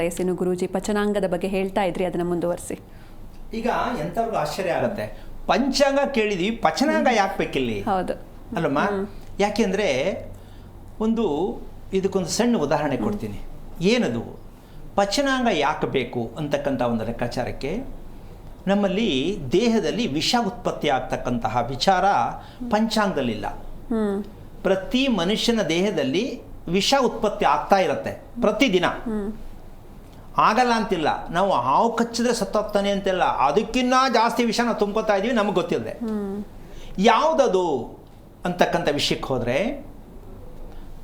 ವಯಸ್ಸಿನ ಗುರೂಜಿ ಪಂಚಾಂಗದ ಬಗ್ಗೆ ಹೇಳ್ತಾ ಇದ್ರಿ, ಅದನ್ನು ಮುಂದುವರಿಸಿ. ಈಗ ಎಂಥವ್ರಿಗೂ ಆಶ್ಚರ್ಯ ಆಗುತ್ತೆ, ಪಂಚಾಂಗ ಕೇಳಿದ್ವಿ, ಪಚನಾಂಗ ಯಾಕೆ ಬೇಕಿಲ್ಲಿ? ಹೌದು ಅಲ್ಲಮ್ಮ, ಯಾಕೆಂದರೆ ಇದಕ್ಕೊಂದು ಸಣ್ಣ ಉದಾಹರಣೆ ಕೊಡ್ತೀನಿ. ಏನದು ಪಚನಾಂಗ ಯಾಕೆ ಬೇಕು ಅಂತಕ್ಕಂಥ ಒಂದು ಲೆಕ್ಕಾಚಾರಕ್ಕೆ, ನಮ್ಮಲ್ಲಿ ದೇಹದಲ್ಲಿ ವಿಷ ಉತ್ಪತ್ತಿ ಆಗ್ತಕ್ಕಂತಹ ವಿಚಾರ ಪಂಚಾಂಗದಲ್ಲಿಲ್ಲ. ಪ್ರತಿ ಮನುಷ್ಯನ ದೇಹದಲ್ಲಿ ವಿಷ ಉತ್ಪತ್ತಿ ಆಗ್ತಾ ಇರುತ್ತೆ ಪ್ರತಿದಿನ. ಆಗಲ್ಲ ಅಂತಿಲ್ಲ, ನಾವು ಹಾವು ಕಚ್ಚಿದ್ರೆ ಸತ್ತೋಗ್ತಾನೆ ಅಂತೆಲ್ಲ, ಅದಕ್ಕಿಂತ ಜಾಸ್ತಿ ವಿಷ ನಾವು ತುಂಬ್ಕೋತಾ ಇದ್ದೀವಿ, ನಮಗೆ ಗೊತ್ತಿಲ್ಲದೆ. ಯಾವುದದು ಅಂತಕ್ಕಂಥ ವಿಷಯಕ್ಕೆ ಹೋದರೆ,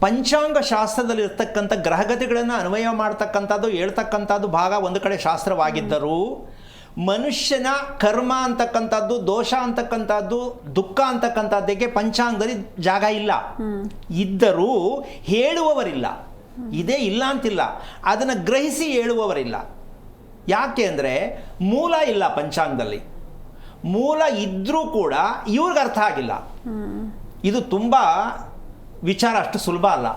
ಪಂಚಾಂಗ ಶಾಸ್ತ್ರದಲ್ಲಿ ಇರ್ತಕ್ಕಂಥ ಗ್ರಹಗತಿಗಳನ್ನು ಅನ್ವಯ ಮಾಡ್ತಕ್ಕಂಥದ್ದು ಹೇಳ್ತಕ್ಕಂಥದ್ದು ಭಾಗ ಒಂದು ಕಡೆ ಶಾಸ್ತ್ರವಾಗಿದ್ದರೂ, ಮನುಷ್ಯನ ಕರ್ಮ ಅಂತಕ್ಕಂಥದ್ದು, ದೋಷ ಅಂತಕ್ಕಂಥದ್ದು, ದುಃಖ ಅಂತಕ್ಕಂಥದ್ದಕ್ಕೆ ಪಂಚಾಂಗದಲ್ಲಿ ಜಾಗ ಇಲ್ಲ. ಇದ್ದರೂ ಹೇಳುವವರಿಲ್ಲ, ಇದೇ ಇಲ್ಲ ಅಂತಿಲ್ಲ, ಅದನ್ನು ಗ್ರಹಿಸಿ ಹೇಳುವವರಿಲ್ಲ. ಯಾಕೆ ಅಂದರೆ ಮೂಲ ಇಲ್ಲ ಪಂಚಾಂಗದಲ್ಲಿ. ಮೂಲ ಇದ್ದರೂ ಕೂಡ ಇವ್ರಿಗೆ ಅರ್ಥ ಆಗಿಲ್ಲ. ಇದು ತುಂಬ ವಿಚಾರ ಅಷ್ಟು ಸುಲಭ ಅಲ್ಲ.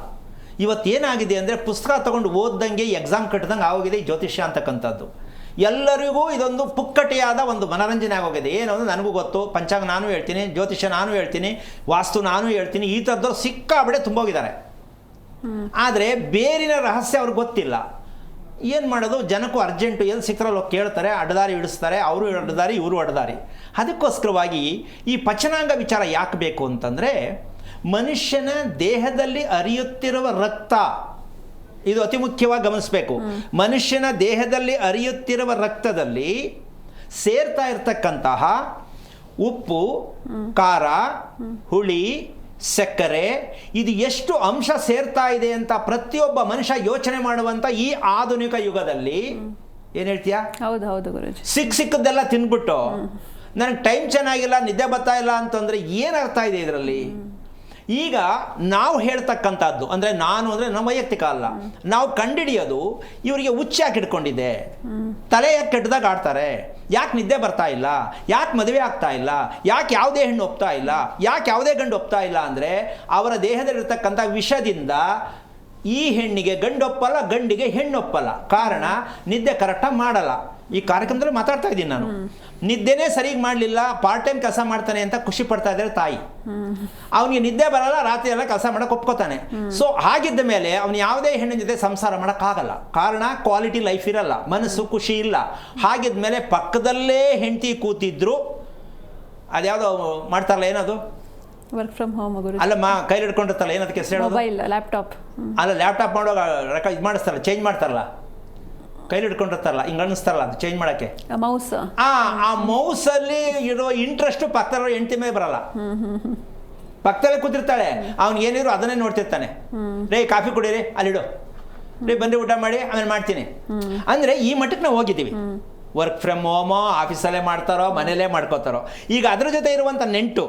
ಇವತ್ತೇನಾಗಿದೆ ಅಂದರೆ, ಪುಸ್ತಕ ತಗೊಂಡು ಓದ್ದಂಗೆ ಎಕ್ಸಾಮ್ ಕಟ್ಟಿದಂಗೆ ಆಗೋಗಿದೆ ಈ ಜ್ಯೋತಿಷ್ಯ ಅಂತಕ್ಕಂಥದ್ದು. ಎಲ್ಲರಿಗೂ ಇದೊಂದು ಪುಕ್ಕಟೆಯಾದ ಒಂದು ಮನರಂಜನೆ ಆಗೋಗಿದೆ. ಏನು ಅಂದರೆ, ನನಗೂ ಗೊತ್ತು, ಪಂಚಾಂಗ ನಾನು ಹೇಳ್ತೀನಿ, ಜ್ಯೋತಿಷ್ಯ ನಾನು ಹೇಳ್ತೀನಿ, ವಾಸ್ತು ನಾನು ಹೇಳ್ತೀನಿ, ಈ ಥರದವ್ರು ಸಿಕ್ಕಾಬಡೆ ತುಂಬೋಗಿದ್ದಾರೆ. ಆದರೆ ಬೇರಿನ ರಹಸ್ಯ ಅವ್ರಿಗೆ ಗೊತ್ತಿಲ್ಲ. ಏನು ಮಾಡೋದು, ಜನಕ್ಕೂ ಅರ್ಜೆಂಟು, ಎಲ್ಲಿ ಸಿಕ್ಕರಲ್ಲೋ ಕೇಳ್ತಾರೆ, ಅಡ್ಡದಾರಿ ಇಡಿಸ್ತಾರೆ, ಅವರು ಅಡ್ಡದಾರಿ ಇವರು ಅಡ್ಡದಾರಿ. ಅದಕ್ಕೋಸ್ಕರವಾಗಿ ಈ ಪಚನಾಂಗ ವಿಚಾರ ಯಾಕೆ ಬೇಕು ಅಂತಂದರೆ, ಮನುಷ್ಯನ ದೇಹದಲ್ಲಿ ಹರಿಯುತ್ತಿರುವ ರಕ್ತ, ಇದು ಅತಿ ಮುಖ್ಯವಾಗಿ ಗಮನಿಸಬೇಕು. ಮನುಷ್ಯನ ದೇಹದಲ್ಲಿ ಹರಿಯುತ್ತಿರುವ ರಕ್ತದಲ್ಲಿ ಸೇರ್ತಾ ಇರ್ತಕ್ಕಂತಹ ಉಪ್ಪು, ಖಾರ, ಹುಳಿ, ಸಕ್ಕರೆ, ಇದು ಎಷ್ಟು ಅಂಶ ಸೇರ್ತಾ ಇದೆ ಅಂತ ಪ್ರತಿಯೊಬ್ಬ ಮನುಷ್ಯ ಯೋಚನೆ ಮಾಡುವಂಥ ಈ ಆಧುನಿಕ ಯುಗದಲ್ಲಿ ಏನು ಹೇಳ್ತೀಯಾ? ಹೌದು ಹೌದು ಗುರುಜಿ. ಸಿಕ್ಕದ್ದೆಲ್ಲ ತಿನ್ಬಿಟ್ಟು ನನಗೆ ಟೈಮ್ ಚೆನ್ನಾಗಿಲ್ಲ, ನಿದ್ದೆ ಬರ್ತಾ ಇಲ್ಲ ಅಂತಂದರೆ ಏನರ್ಥ ಇದೆ ಇದರಲ್ಲಿ? ಈಗ ನಾವು ಹೇಳ್ತಕ್ಕಂಥದ್ದು ಅಂದರೆ, ನಾನು ಅಂದರೆ ನಮ್ಮ ವೈಯಕ್ತಿಕ ಅಲ್ಲ, ನಾವು ಕಂಡಿಡಿಯೋದು ಇವರಿಗೆ ಹುಚ್ಚ ಯಾಕೆ ಇಟ್ಕೊಂಡಿದೆ, ತಲೆ ಯಾಕೆ ಕೆಟ್ಟದಾಗ ಆಡ್ತಾರೆ, ಯಾಕೆ ನಿದ್ದೆ ಬರ್ತಾ ಇಲ್ಲ, ಯಾಕೆ ಮದುವೆ ಆಗ್ತಾ ಇಲ್ಲ, ಯಾಕೆ ಯಾವುದೇ ಹೆಣ್ಣು ಒಪ್ತಾ ಇಲ್ಲ, ಯಾಕೆ ಯಾವುದೇ ಗಂಡು ಒಪ್ತಾ ಇಲ್ಲ ಅಂದರೆ, ಅವರ ದೇಹದಲ್ಲಿರ್ತಕ್ಕಂಥ ವಿಷದಿಂದ ಈ ಹೆಣ್ಣಿಗೆ ಗಂಡೊಪ್ಪಲ್ಲ, ಗಂಡಿಗೆ ಹೆಣ್ಣೊಪ್ಪಲ್ಲ. ಕಾರಣ, ನಿದ್ದೆ ಕರೆಕ್ಟಾಗಿ ಮಾಡಲ್ಲ. ಈ ಕಾರ್ಯಕ್ರಮದಲ್ಲಿ ಮಾತಾಡ್ತಾ ಇದ್ದೀನಿ ನಾನು. ನಿದ್ದೆನೇ ಸರಿಯಾಗಿ ಮಾಡಲಿಲ್ಲ, ಪಾರ್ಟ್ ಟೈಮ್ ಕೆಲಸ ಮಾಡ್ತಾನೆ ಅಂತ ಖುಷಿ ಪಡ್ತಾ ಇದ್ದಾರೆ ತಾಯಿ. ಅವನಿಗೆ ನಿದ್ದೆ ಬರಲ್ಲ, ರಾತ್ರಿ ಎಲ್ಲ ಕೆಲಸ ಮಾಡೋಕೆ ಒಪ್ಕೋತಾನೆ. ಸೊ ಹಾಗಿದ್ದ ಮೇಲೆ ಅವನು ಯಾವುದೇ ಹೆಣ್ಣಿನ ಜೊತೆ ಸಂಸಾರ ಮಾಡೋಕ್ಕಾಗಲ್ಲ. ಕಾರಣ, ಕ್ವಾಲಿಟಿ ಲೈಫ್ ಇರಲ್ಲ, ಮನಸ್ಸು ಖುಷಿ ಇಲ್ಲ. ಹಾಗಿದ್ದ ಮೇಲೆ ಪಕ್ಕದಲ್ಲೇ ಹೆಂಡತಿ ಕೂತಿದ್ರು, ಅದ್ಯಾವುದೋ ಮಾಡ್ತಾರಲ್ಲ, ಏನದು ವರ್ಕ್ ಫ್ರಮ್ ಹೋಮ್ ಅಲ್ಲಮ್ಮ, ಕೈಲಿ ಹಿಡ್ಕೊಂಡಿರ್ತಾರಲ್ಲ, ಏನದಕ್ಕೆ ಹೆಸರು ಹೇಳೋದು? Mobile, laptop. ಅಲ್ಲ, ಲ್ಯಾಪ್ಟಾಪ್ ಮಾಡುವಾಗ ಇದು ಮಾಡಿಸ್ತಾರಲ್ಲ, ಚೇಂಜ್ ಮಾಡ್ತಾರಲ್ಲ, ಕೈಲಿ ಹಿಡ್ಕೊಂಡಿರ್ತಾರಲ್ಲ, ಹಿಂಗೆ ಅನ್ನಿಸ್ತಾರಲ್ಲ, ಅದು ಚೇಂಜ್ ಮಾಡೋಕ್ಕೆ ಮೌಸ್. ಆ ಮೌಸಲ್ಲಿ ಇರೋ ಇಂಟ್ರೆಸ್ಟು ಪಕ್ಕದಲ್ಲಿರೋ ಹೆಂಡತಿ ಮೇಲೆ ಬರಲ್ಲ. ಪಕ್ಕದಲ್ಲೇ ಕೂತಿರ್ತಾಳೆ, ಅವ್ನು ಏನಿದ್ರು ಅದನ್ನೇ ನೋಡ್ತಿರ್ತಾನೆ. ರೇ ಕಾಫಿ ಕುಡೀರಿ, ಅಲ್ಲಿಡು, ರೇ ಬಂದು ಊಟ ಮಾಡಿ ಆಮೇಲೆ ಮಾಡ್ತೀನಿ ಅಂದರೆ ಈ ಮಟ್ಟಕ್ಕೆ ನಾವು ಹೋಗಿದ್ದೀವಿ. ವರ್ಕ್ ಫ್ರಮ್ ಹೋಮೋ, ಆಫೀಸಲ್ಲೇ ಮಾಡ್ತಾರೋ, ಮನೇಲೇ ಮಾಡ್ಕೋತಾರೋ. ಈಗ ಅದ್ರ ಜೊತೆ ಇರುವಂಥ ನೆಂಟು,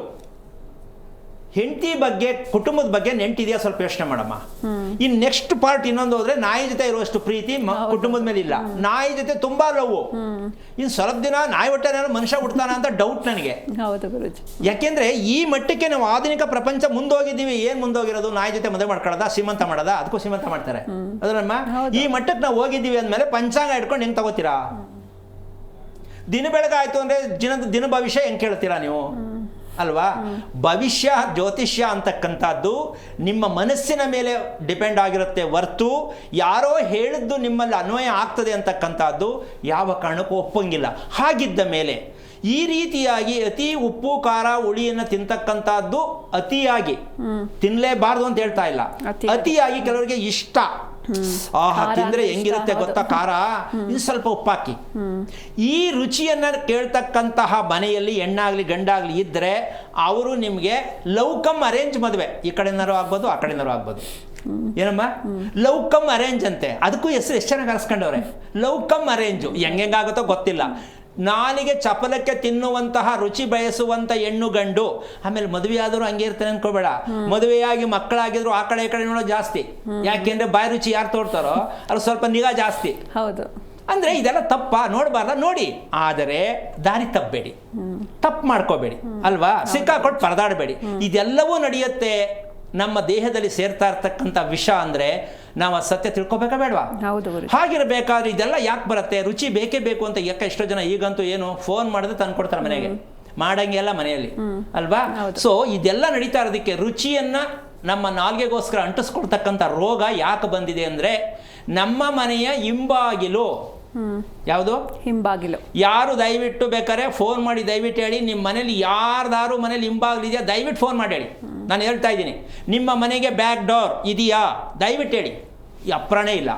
ಹೆಂಡತಿ ಬಗ್ಗೆ, ಕುಟುಂಬದ ಬಗ್ಗೆ ನೆಂಟಿದೆಯಾ ಸ್ವಲ್ಪ ಯೋಚನೆ ಮಾಡಮ್ಮ. ಇನ್ನು ನೆಕ್ಸ್ಟ್ ಪಾರ್ಟ್ ಇನ್ನೊಂದು ಹೋದ್ರೆ, ನಾಯಿ ಜೊತೆ ಇರುವಷ್ಟು ಪ್ರೀತಿ ಕುಟುಂಬದ ಮೇಲೆ ಇಲ್ಲ. ನಾಯಿ ಜೊತೆ ತುಂಬಾ ಲವ್. ಇನ್ನು ಸ್ವಲ್ಪ ದಿನ ನಾಯಿ ಹೊಟ್ಟೆ ಮನುಷ್ಯ ಹುಡ್ತಾನ ಅಂತ ಡೌಟ್ ನನಗೆ. ಯಾಕೆಂದ್ರೆ ಈ ಮಟ್ಟಕ್ಕೆ ನಾವು ಆಧುನಿಕ ಪ್ರಪಂಚ ಮುಂದೋಗಿದ್ದೀವಿ. ಏನ್ ಮುಂದೋಗಿರೋದು? ನಾಯಿ ಜೊತೆ ಮದುವೆ ಮಾಡ್ಕೊಳ್ಳೋದ, ಶ್ರೀಮಂತ ಮಾಡೋದ? ಅದಕ್ಕೂ ಶ್ರೀಮಂತ ಮಾಡ್ತಾರೆ ಅದ್ರಮ್ಮ. ಈ ಮಟ್ಟಕ್ಕೆ ನಾವು ಹೋಗಿದ್ದೀವಿ ಅಂದಮೇಲೆ ಪಂಚಾಂಗ ಇಟ್ಕೊಂಡು ಹೆಂಗ್ ತಗೋತೀರಾ? ದಿನ ಬೆಳಗಾಯ್ತು ಅಂದ್ರೆ ದಿನ ಭವಿಷ್ಯ ಹೆಂಗ್ ಕೇಳ್ತೀರಾ ನೀವು? ಅಲ್ವಾ? ಭವಿಷ್ಯ ಜ್ಯೋತಿಷ್ಯ ಅಂತಕ್ಕಂಥದ್ದು ನಿಮ್ಮ ಮನಸ್ಸಿನ ಮೇಲೆ ಡಿಪೆಂಡ್ ಆಗಿರುತ್ತೆ ಹೊರತು ಯಾರೋ ಹೇಳಿದ್ದು ನಿಮ್ಮಲ್ಲಿ ಅನ್ವಯ ಆಗ್ತದೆ ಅಂತಕ್ಕಂಥದ್ದು ಯಾವ ಕಾರಣಕ್ಕೂ ಒಪ್ಪಂಗಿಲ್ಲ. ಹಾಗಿದ್ದ ಮೇಲೆ ಈ ರೀತಿಯಾಗಿ ಅತಿ ಉಪ್ಪು ಖಾರ ಹುಳಿಯನ್ನು ತಿಂತಕ್ಕಂಥದ್ದು ಅತಿಯಾಗಿ ತಿನ್ನಲೇಬಾರ್ದು ಅಂತ ಹೇಳ್ತಾ ಇಲ್ಲ, ಅತಿಯಾಗಿ ಕೆಲವರಿಗೆ ಇಷ್ಟ. ಆಹಾ, ತಿಂದ್ರೆ ಹೆಂಗಿರುತ್ತೆ ಗೊತ್ತಾ ಖಾರ, ಇದು ಸ್ವಲ್ಪ ಉಪ್ಪಾಕಿ. ಈ ರುಚಿಯನ್ನ ಕೇಳ್ತಕ್ಕಂತಹ ಮನೆಯಲ್ಲಿ ಹೆಣ್ಣಾಗ್ಲಿ ಗಂಡಾಗ್ಲಿ ಇದ್ರೆ ಅವರು ನಿಮ್ಗೆ ಲವ್ ಕಮ್ ಅರೇಂಜ್ ಮದುವೆ, ಈ ಕಡೆನಾರು ಆಗ್ಬೋದು, ಆ ಕಡೆನಾರು ಆಗ್ಬೋದು. ಏನಮ್ಮ, ಲವ್ ಕಮ್ ಅರೇಂಜ್ ಅಂತೆ. ಅದಕ್ಕೂ ಹೆಸರು ಎಷ್ಟು ಚೆನ್ನಾಗಿ ಕರ್ಸ್ಕೊಂಡವ್ರೆ, ಲವ್ ಕಮ್ ಅರೇಂಜು. ಹೆಂಗಾಗುತ್ತೋ ಗೊತ್ತಿಲ್ಲ. ನಾಲಿಗೆ ಚಪಲಕ್ಕೆ ತಿನ್ನುವಂತಹ ರುಚಿ ಬಯಸುವಂತ ಹೆಣ್ಣು ಗಂಡು. ಆಮೇಲೆ ಮದುವೆ ಆದರೂ ಹಂಗೆ ಇರ್ತಾನೆ ಅನ್ಕೋಬೇಡ. ಮದುವೆಯಾಗಿ ಮಕ್ಕಳಾಗಿದ್ರು ಆ ಕಡೆ ಈ ಕಡೆ ನೋಡೋ ಜಾಸ್ತಿ. ಯಾಕೆಂದ್ರೆ ಬಾಯಿ ರುಚಿ ಯಾರು ತೋಡ್ತಾರೋ ಅಲ್ಲಿ ಸ್ವಲ್ಪ ನಿಗಾ ಜಾಸ್ತಿ. ಹೌದು. ಅಂದ್ರೆ ಇದೆಲ್ಲ ತಪ್ಪ, ನೋಡಬಾರ್ದ? ನೋಡಿ, ಆದರೆ ದಾರಿ ತಪ್ಪಬೇಡಿ, ತಪ್ಪು ಮಾಡ್ಕೋಬೇಡಿ, ಅಲ್ವಾ? ಸಿಕ್ಕಾಕೊಟ್ಟು ಪರದಾಡಬೇಡಿ. ಇದೆಲ್ಲವೂ ನಡೆಯುತ್ತೆ. ನಮ್ಮ ದೇಹದಲ್ಲಿ ಸೇರ್ತಾ ಇರ್ತಕ್ಕಂಥ ವಿಷ ಅಂದ್ರೆ ನಾವು ಆ ಸತ್ಯ ತಿಳ್ಕೊಬೇಕಾ ಬೇಡವಾ? ಹೌದು ಗುರುಜಿ. ಹಾಗಿರಬೇಕಾದ್ರೆ ಇದೆಲ್ಲ ಯಾಕೆ ಬರುತ್ತೆ? ರುಚಿ ಬೇಕೇ ಬೇಕು ಅಂತ ಯಾಕೆ ಎಷ್ಟೋ ಜನ ಈಗಂತೂ ಏನು ಫೋನ್ ಮಾಡಿದ್ರೆ ತಂದು ಕೊಡ್ತಾರೆ ಮನೆಗೆ, ಮಾಡಂಗೆಲ್ಲ ಮನೆಯಲ್ಲಿ ಅಲ್ವಾ? ಸೊ ಇದೆಲ್ಲ ನಡೀತಾ ಇರೋದಕ್ಕೆ ರುಚಿಯನ್ನು ನಮ್ಮ ನಾಲ್ಗೆಗೋಸ್ಕರ ಅಂಟಿಸ್ಕೊಡ್ತಕ್ಕಂಥ ರೋಗ ಯಾಕೆ ಬಂದಿದೆ ಅಂದರೆ, ನಮ್ಮ ಮನೆಯ ಹಿಂಬಾಗಿಲು ಯಾವುದು? ಹಿಂಬಾಗಿಲು. ಯಾರು ದಯವಿಟ್ಟು ಬೇಕಾದ್ರೆ ಫೋನ್ ಮಾಡಿ ದಯವಿಟ್ಟು ಹೇಳಿ, ನಿಮ್ಮ ಮನೇಲಿ ಯಾರ್ದಾರು ಮನೇಲಿ ಹಿಂಬಾಗಿಲಿದೆಯಾ ದಯವಿಟ್ಟು ಫೋನ್ ಮಾಡಿ ಹೇಳಿ. ನಾನು ಹೇಳ್ತಾ ಇದ್ದೀನಿ, ನಿಮ್ಮ ಮನೆಗೆ ಬ್ಯಾಕ್ ಡೋರ್ ಇದೆಯಾ ದಯವಿಟ್ಟು ಹೇಳಿ. ಈ ಅಪ್ರಾಣೇ ಇಲ್ಲ.